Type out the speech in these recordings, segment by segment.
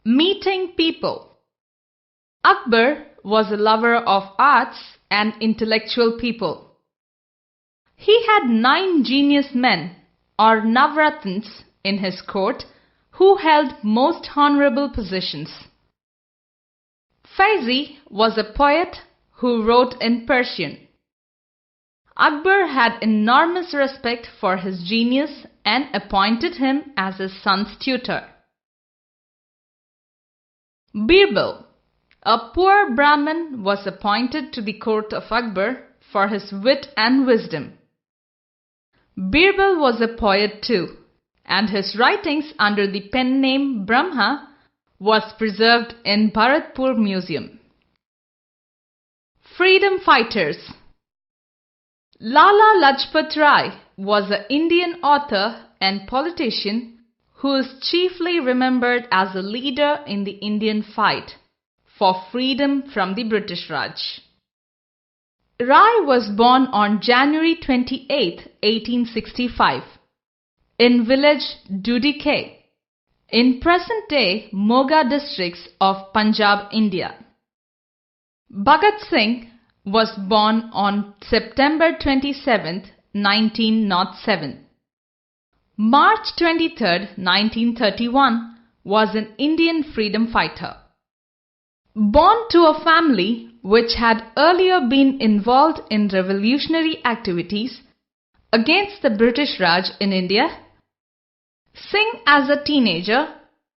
Meeting people. Akbar was a lover of arts and intellectual people. He had 9 genius men or Navratnas in his court who held most honorable positions. Faizi was a poet who wrote in Persian. Akbar had enormous respect for his genius and appointed him as his son's tutor. BIRBAL, a poor Brahmin, was appointed to the court of Akbar for his wit and wisdom. BIRBAL was a poet too, and his writings under the pen name Brahma was preserved in Bharatpur Museum. Freedom fighters. LALA LAJPAT Rai was an Indian author and politician who is chiefly remembered as a leader in the Indian fight for freedom from the British Raj. Rai was born on January 28, 1865, in village Dudike, in present-day Moga districts of Punjab, India. Bhagat Singh was born on September 27, 1907. March 23, 1931 was an Indian freedom fighter. Born to a family which had earlier been involved in revolutionary activities against the British Raj in India, Singh as a teenager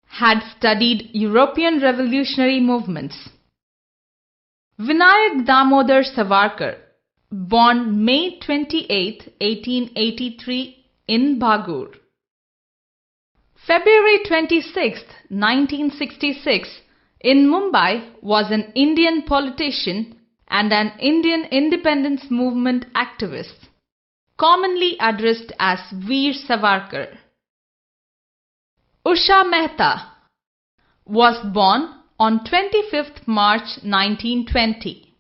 had studied European revolutionary movements. VINAYAK Damodar Savarkar, born May 28, 1883 in Bhagur. February 26, 1966 in Mumbai was an Indian politician and an Indian independence movement activist, commonly addressed as Veer Savarkar. USHA MEHTA was born on 25th March 1920.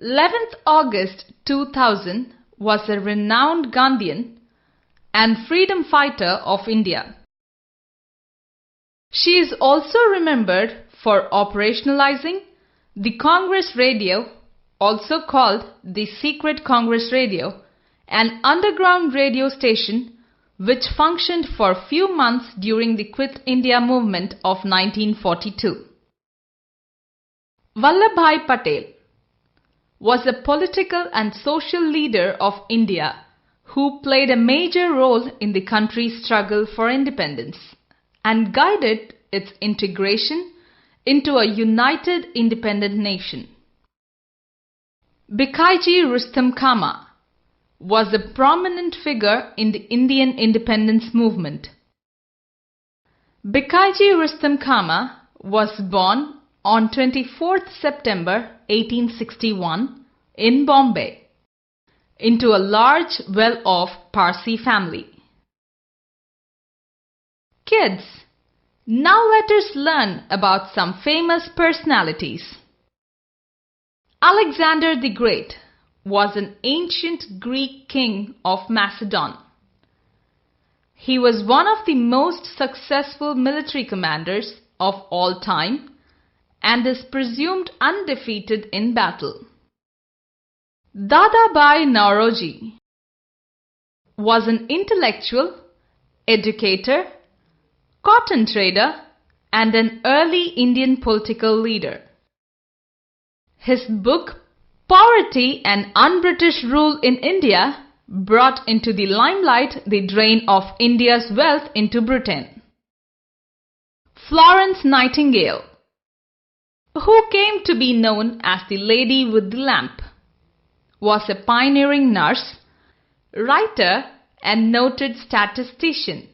11th August 2000 was a renowned Gandhian and freedom fighter of India. She is also remembered for operationalizing the Congress Radio, also called the Secret Congress Radio, an underground radio station which functioned for a few months during the Quit India movement of 1942. VALLABHBHAI PATEL was a political and social leader of India who played a major role in the country's struggle for independence and guided its integration into a united independent nation. BHIKHAJI Rustom CAMA was a prominent figure in the Indian independence movement. BHIKHAJI Rustom CAMA was born on 24th September 1861 in Bombay into a large, well-off Parsi family. Kids, now let us learn about some famous personalities. Alexander the Great was an ancient Greek king of Macedon. He was one of the most successful military commanders of all time and is presumed undefeated in battle. DADABHAI NAOROJI was an intellectual, educator, cotton trader and an early Indian political leader. His book Poverty and Un-British Rule in India brought into the limelight the drain of India's wealth into Britain. Florence Nightingale, who came to be known as the Lady with the Lamp, was a pioneering nurse, writer and noted statistician.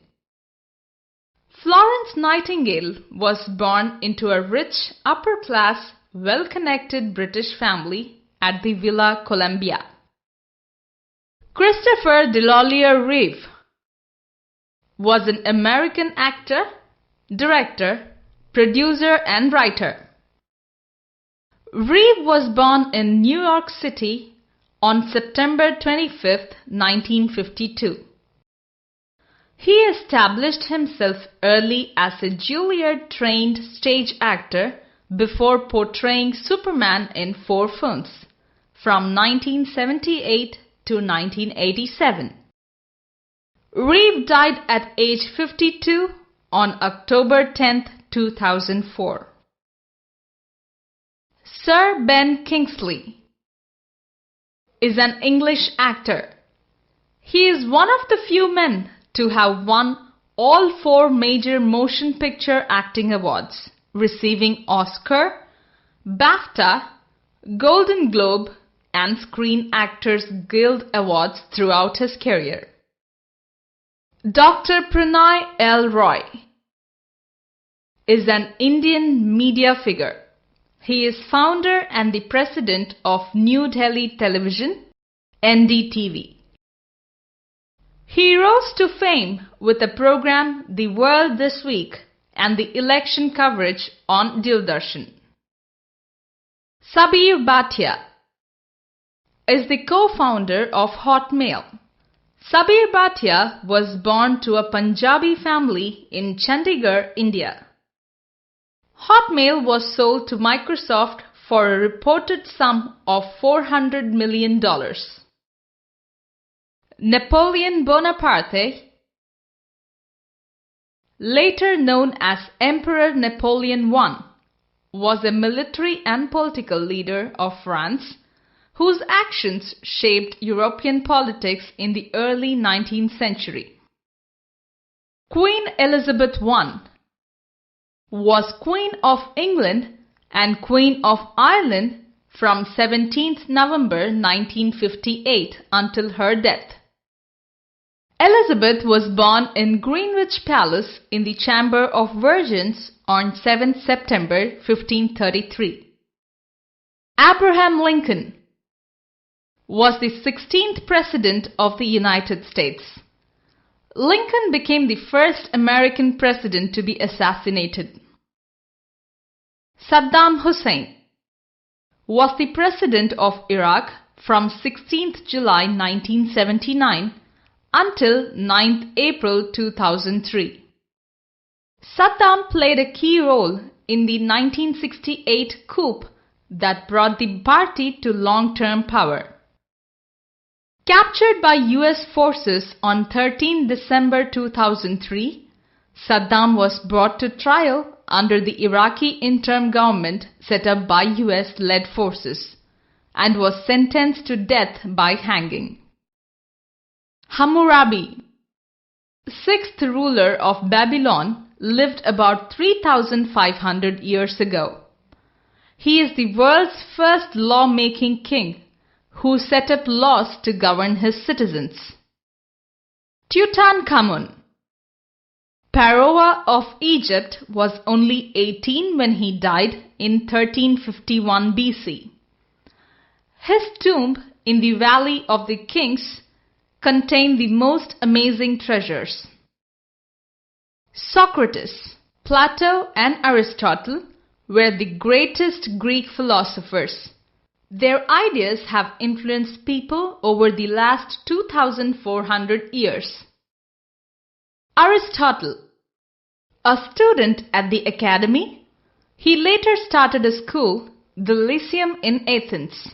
Florence Nightingale was born into a rich, upper-class, well-connected British family at the Villa Columbia. Christopher Reeve was an American actor, director, producer and writer. Reeve was born in New York City on September 25, 1952. He established himself early as a Juilliard-trained stage actor before portraying Superman in 4 films from 1978 to 1987. Reeve died at age 52 on October 10, 2004. Sir Ben Kingsley is an English actor. He is one of the few men to have won all 4 major motion picture acting awards, receiving Oscar, BAFTA, Golden Globe and Screen Actors Guild Awards throughout his career. Dr. Prannoy L. Roy is an Indian media figure. He is founder and the president of New Delhi Television, NDTV. He rose to fame with the program The World This Week and the election coverage on Doordarshan. SABEER Bhatia is the co-founder of Hotmail. SABEER Bhatia was born to a Punjabi family in Chandigarh, India. Hotmail was sold to Microsoft for a reported sum of $400 million. Napoleon Bonaparte, later known as Emperor Napoleon I, was a military and political leader of France whose actions shaped European politics in the early 19th century. Queen Elizabeth I was Queen of England and Queen of Ireland from 17th November 1958 until her death. Elizabeth was born in Greenwich Palace in the Chamber of Virgins on 7 September 1533. Abraham Lincoln was the 16th President of the United States. Lincoln became the first American president to be assassinated. Saddam Hussein was the President of Iraq from 16th July 1979 until 9th April 2003. Saddam played a key role in the 1968 coup that brought the party to long-term power. Captured by US forces on 13 December 2003, Saddam was brought to trial under the Iraqi interim government set up by US-led forces and was sentenced to death by hanging. Hammurabi, 6th ruler of Babylon, lived about 3,500 years ago. He is the world's first law-making king who set up laws to govern his citizens. Tutankhamun, Pharaoh of Egypt, was only 18 when he died in 1351 BC. His tomb in the Valley of the Kings contained the most amazing treasures. Socrates, Plato and Aristotle were the greatest Greek philosophers. Their ideas have influenced people over the last 2,400 years. Aristotle, a student at the academy, he later started a school, the Lyceum in Athens.